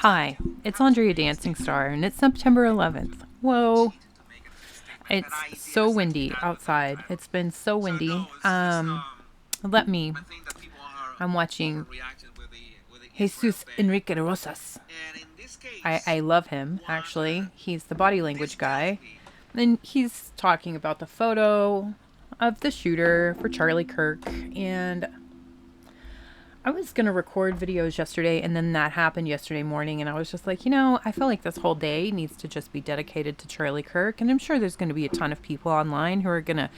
Hi, it's Andrea Dancing Star, and it's September 11th. Whoa, it's so windy outside. It's been so windy. Let me. I'm watching Jesus Enrique Rosas. I love him, actually. He's the body language guy. And he's talking about the photo of the shooter for Charlie Kirk. And I was going to record videos yesterday, and then that happened yesterday morning, and I was just like, I feel like this whole day needs to just be dedicated to Charlie Kirk, and I'm sure there's going to be a ton of people online who are going to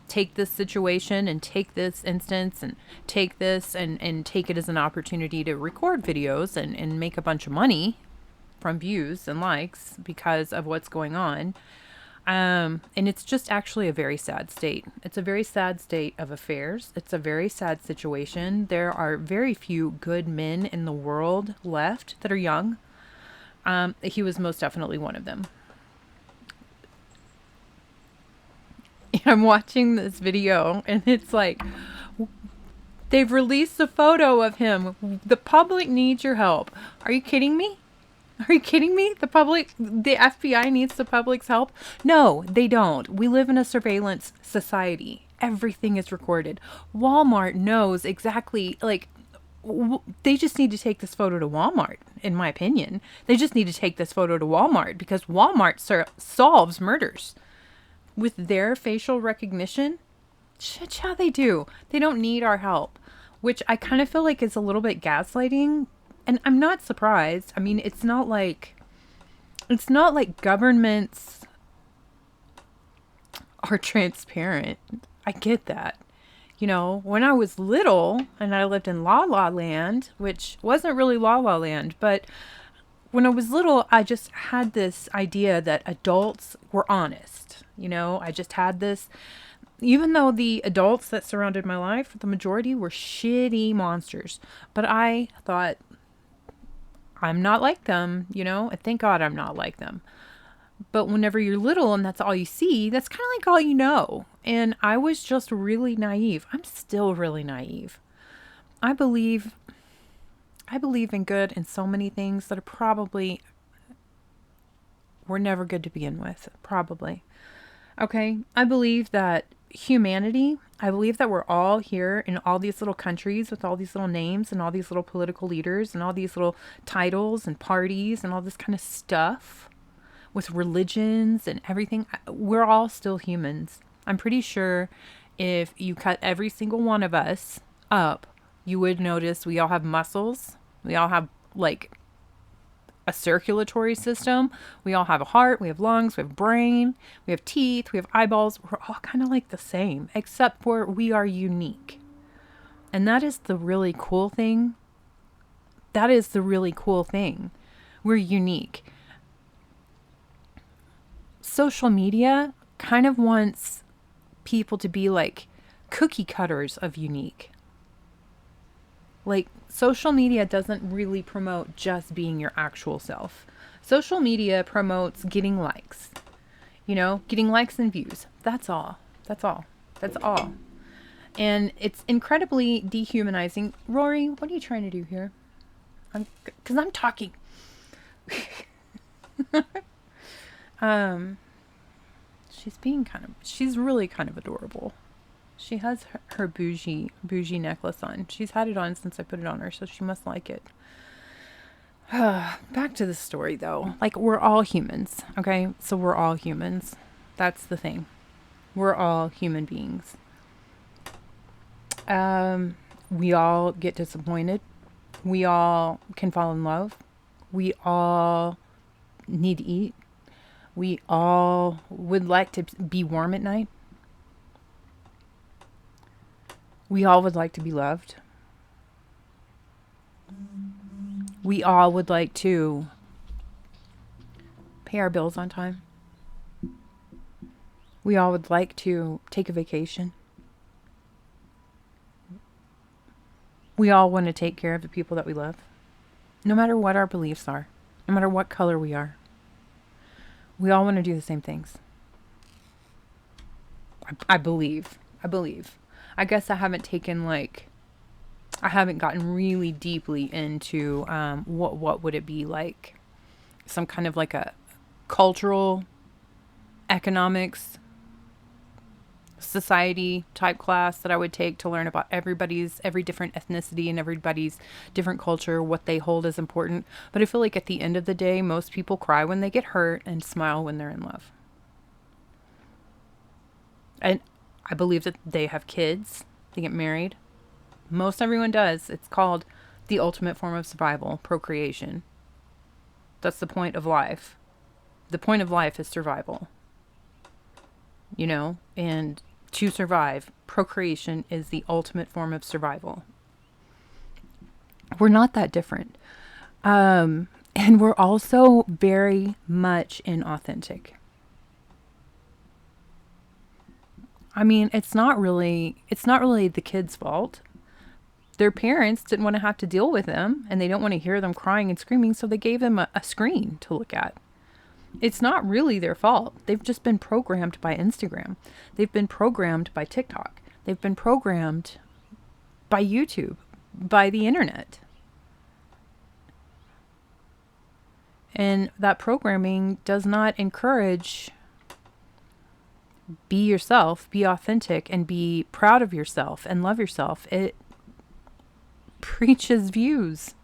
take this situation and take this instance and take this and take it as an opportunity to record videos and make a bunch of money from views and likes because of what's going on. And it's just actually a very sad state. It's a very sad state of affairs. It's a very sad situation. There are very few good men in the world left that are young. He was most definitely one of them. I'm watching this video and it's like, they've released a photo of him. The public needs your help. Are you kidding me? Are you kidding me? The FBI needs the public's help? No, they don't. We live in a surveillance society. Everything is recorded. Walmart knows exactly, they just need to take this photo to Walmart, in my opinion. They just need to take this photo to Walmart because Walmart solves murders. With their facial recognition, shit, how they do. They don't need our help, which I kind of feel like is a little bit gaslighting. And I'm not surprised. I mean, it's not like governments are transparent. I get that. When I was little and I lived in La La Land, which wasn't really La La Land, but when I was little, I just had this idea that adults were honest. I just had this, even though the adults that surrounded my life, the majority were shitty monsters. But I thought, I'm not like them, Thank God I'm not like them. But whenever you're little and that's all you see, that's kind of like all you know. And I was just really naive. I'm still really naive. I believe in good in so many things that are probably were never good to begin with. Probably. Okay. I believe that I believe that we're all here in all these little countries with all these little names and all these little political leaders and all these little titles and parties and all this kind of stuff with religions and everything. We're all still humans. I'm pretty sure if you cut every single one of us up, you would notice we all have muscles. We all have a circulatory system. We all have a heart, we have lungs, we have brain, we have teeth, we have eyeballs. We're all kind of like the same, except for we are unique. And that is the really cool thing. We're unique. Social media kind of wants people to be like cookie cutters of unique. Social media doesn't really promote just being your actual self. Social media promotes getting likes. Getting likes and views. That's all. And it's incredibly dehumanizing. Rory, what are you trying to do here? Because I'm talking. She's really kind of adorable. She has her bougie necklace on. She's had it on since I put it on her, so she must like it. Back to the story, though. We're all humans, okay? So we're all humans. That's the thing. We're all human beings. We all get disappointed. We all can fall in love. We all need to eat. We all would like to be warm at night. We all would like to be loved. We all would like to pay our bills on time. We all would like to take a vacation. We all want to take care of the people that we love. No matter what our beliefs are. No matter what color we are. We all want to do the same things. I believe. I guess I haven't taken I haven't gotten really deeply into what would it be like, some kind of like a cultural economics society type class that I would take to learn about every different ethnicity and everybody's different culture, what they hold as important. But I feel like at the end of the day, most people cry when they get hurt and smile when they're in love. And I believe that they have kids, they get married. Most everyone does. It's called the ultimate form of survival, procreation. That's the point of life. The point of life is survival, and to survive, procreation is the ultimate form of survival. We're not that different. And we're also very much inauthentic. I mean, it's not really the kid's fault. Their parents didn't want to have to deal with them, and they don't want to hear them crying and screaming, so they gave them a screen to look at. It's not really their fault. They've just been programmed by Instagram. They've been programmed by TikTok. They've been programmed by YouTube, by the internet. And that programming does not encourage be yourself, be authentic, and be proud of yourself and love yourself. It preaches views,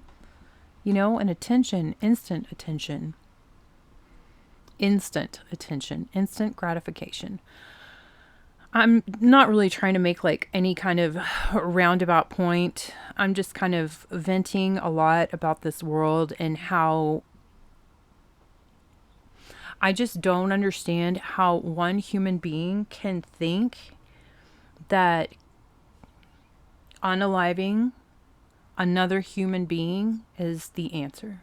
and attention, instant attention. Instant attention, instant gratification. I'm not really trying to make like any kind of roundabout point. I'm just kind of venting a lot about this world and how I just don't understand how one human being can think that unaliving another human being is the answer.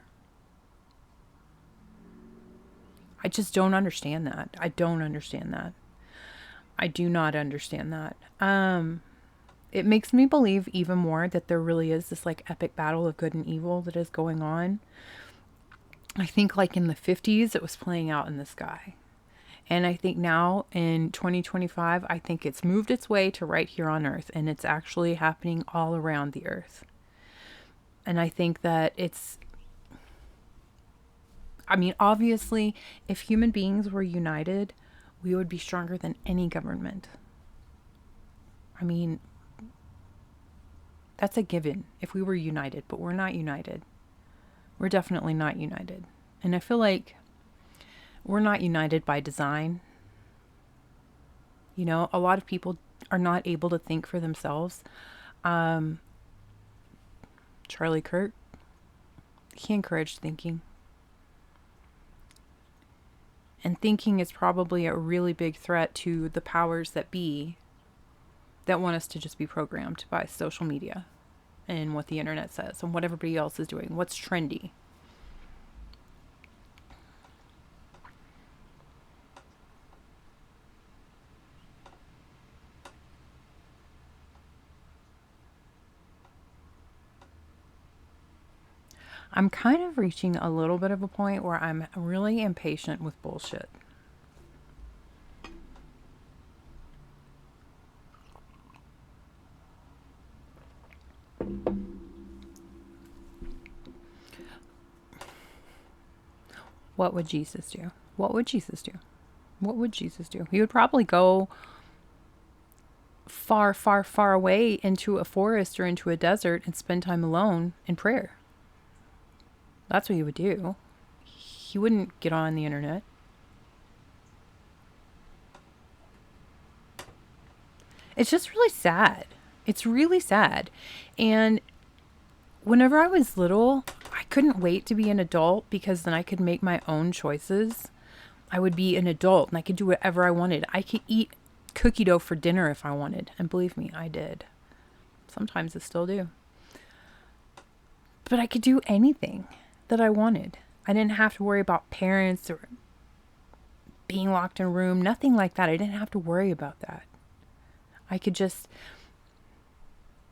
I just don't understand that. I don't understand that. I do not understand that. It makes me believe even more that there really is this like epic battle of good and evil that is going on. I think like in the 50s, it was playing out in the sky. And I think now in 2025, I think it's moved its way to right here on Earth, and it's actually happening all around the Earth. And I think that obviously, if human beings were united, we would be stronger than any government. I mean, that's a given if we were united, but we're not united. We're definitely not united. And I feel like we're not united by design. A lot of people are not able to think for themselves. Charlie Kirk, he encouraged thinking. And thinking is probably a really big threat to the powers that be that want us to just be programmed by social media and what the internet says and what everybody else is doing, what's trendy. I'm kind of reaching a little bit of a point where I'm really impatient with bullshit. What would Jesus do? What would Jesus do? What would Jesus do? He would probably go far, far, far away into a forest or into a desert and spend time alone in prayer. That's what he would do. He wouldn't get on the internet. It's just really sad. It's really sad. And whenever I was little, I couldn't wait to be an adult because then I could make my own choices. I would be an adult and I could do whatever I wanted. I could eat cookie dough for dinner if I wanted. And believe me, I did. Sometimes I still do. But I could do anything that I wanted. I didn't have to worry about parents or being locked in a room. Nothing like that. I didn't have to worry about that. I could just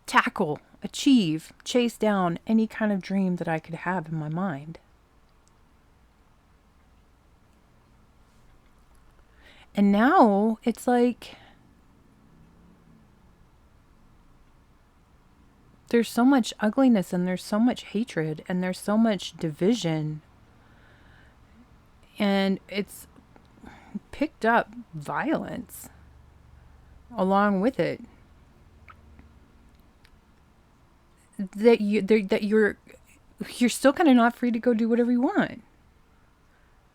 tackle, achieve, chase down any kind of dream that I could have in my mind. And now it's like there's so much ugliness and there's so much hatred and there's so much division, and it's picked up violence along with it, that you're still kind of not free to go do whatever you want.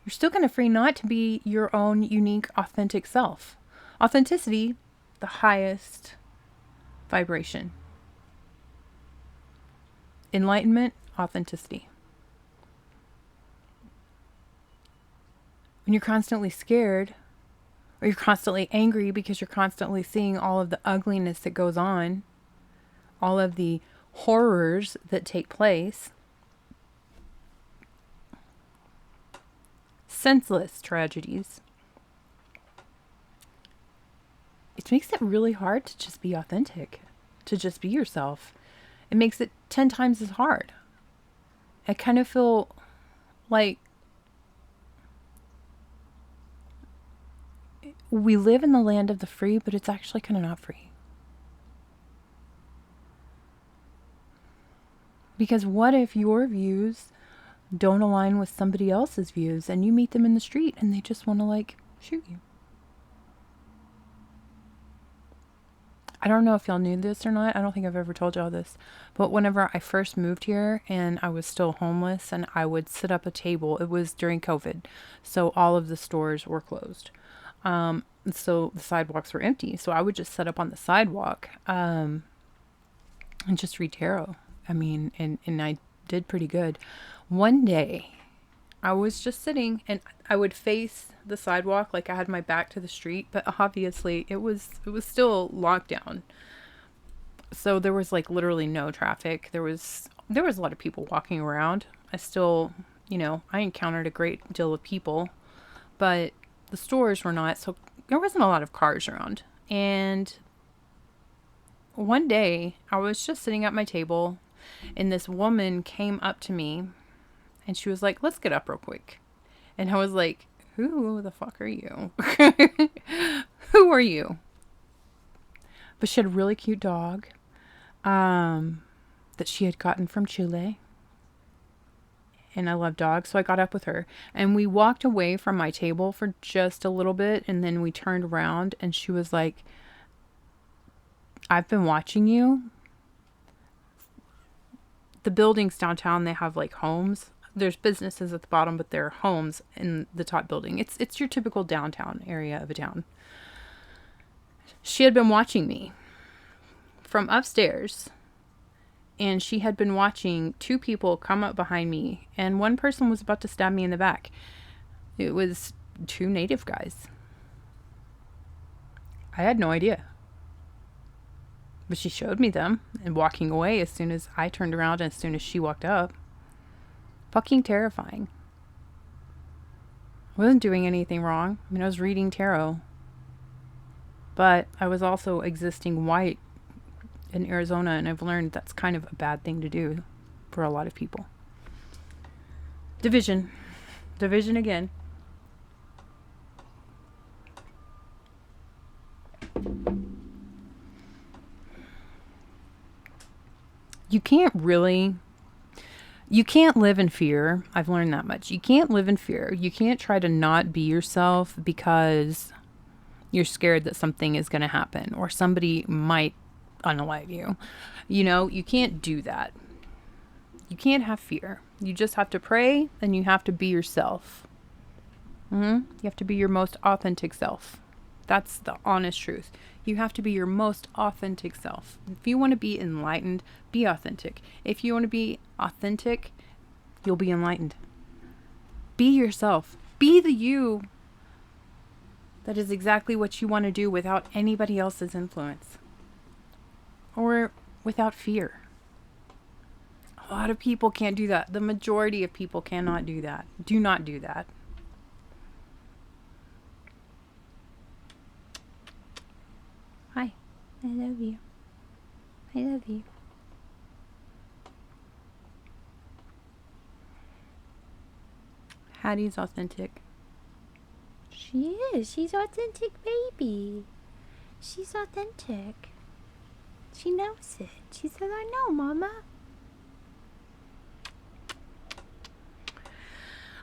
You're still kind of free not to be your own unique, authentic self. Authenticity, the highest vibration. Enlightenment, authenticity. When you're constantly scared, or you're constantly angry because you're constantly seeing all of the ugliness that goes on, all of the horrors that take place, senseless tragedies, it makes it really hard to just be authentic, to just be yourself. It makes it 10 times as hard. I kind of feel like we live in the land of the free, but it's actually kind of not free. Because what if your views don't align with somebody else's views and you meet them in the street and they just want to like shoot you? I don't know if y'all knew this or not. I don't think I've ever told y'all this. But whenever I first moved here and I was still homeless and I would sit up a table, it was during COVID. So all of the stores were closed. So the sidewalks were empty. So I would just sit up on the sidewalk and just read tarot. I mean, and I did pretty good. One day, I was just sitting and I would face the sidewalk like I had my back to the street, but obviously it was still locked down. So there was like literally no traffic. There was a lot of people walking around. I still, I encountered a great deal of people, but the stores were not, so there wasn't a lot of cars around. And one day I was just sitting at my table and this woman came up to me and she was like, "Let's get up real quick." And I was like, "Who the fuck are you?" Who are you? But she had a really cute dog that she had gotten from Chile. And I love dogs, so I got up with her. And we walked away from my table for just a little bit, and then we turned around, and she was like, "I've been watching you." The buildings downtown, they have like homes. There's businesses at the bottom, but there are homes in the top building. It's your typical downtown area of a town. She had been watching me from upstairs, and she had been watching two people come up behind me, and one person was about to stab me in the back. It was two native guys. I had no idea. But she showed me them and walking away as soon as I turned around and as soon as she walked up. Fucking terrifying. I wasn't doing anything wrong. I mean, I was reading tarot. But I was also existing white in Arizona, and I've learned that's kind of a bad thing to do for a lot of people. Division. Division again. You can't live in fear. I've learned that much. You can't live in fear. You can't try to not be yourself because you're scared that something is going to happen or somebody might unalive you. You can't do that. You can't have fear. You just have to pray and you have to be yourself. You have to be your most authentic self. That's the honest truth. You have to be your most authentic self. If you want to be enlightened, be authentic. If you want to be authentic, you'll be enlightened. Be yourself. Be the you that is exactly what you want to do without anybody else's influence. Or without fear. A lot of people can't do that. The majority of people cannot do that. Do not do that. Hi. I love you. I love you. Hattie's authentic. She is. She's authentic, baby. She's authentic. She knows it. She said, I know, Mama.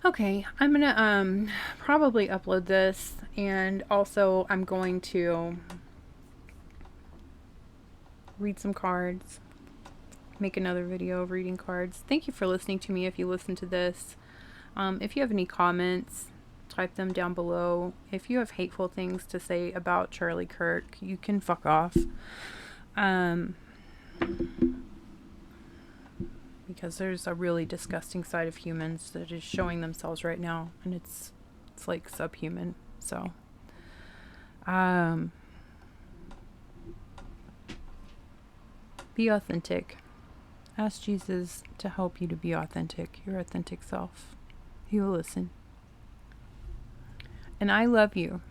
Okay, I'm gonna probably upload this, and also I'm going to read some cards, make another video of reading cards. Thank you for listening to me if you listen to this. If you have any comments, type them down below. If you have hateful things to say about Charlie Kirk, you can fuck off. Because there's a really disgusting side of humans that is showing themselves right now, and it's like subhuman. So be authentic. Ask Jesus to help you to be authentic, your authentic self. He will listen. And I love you.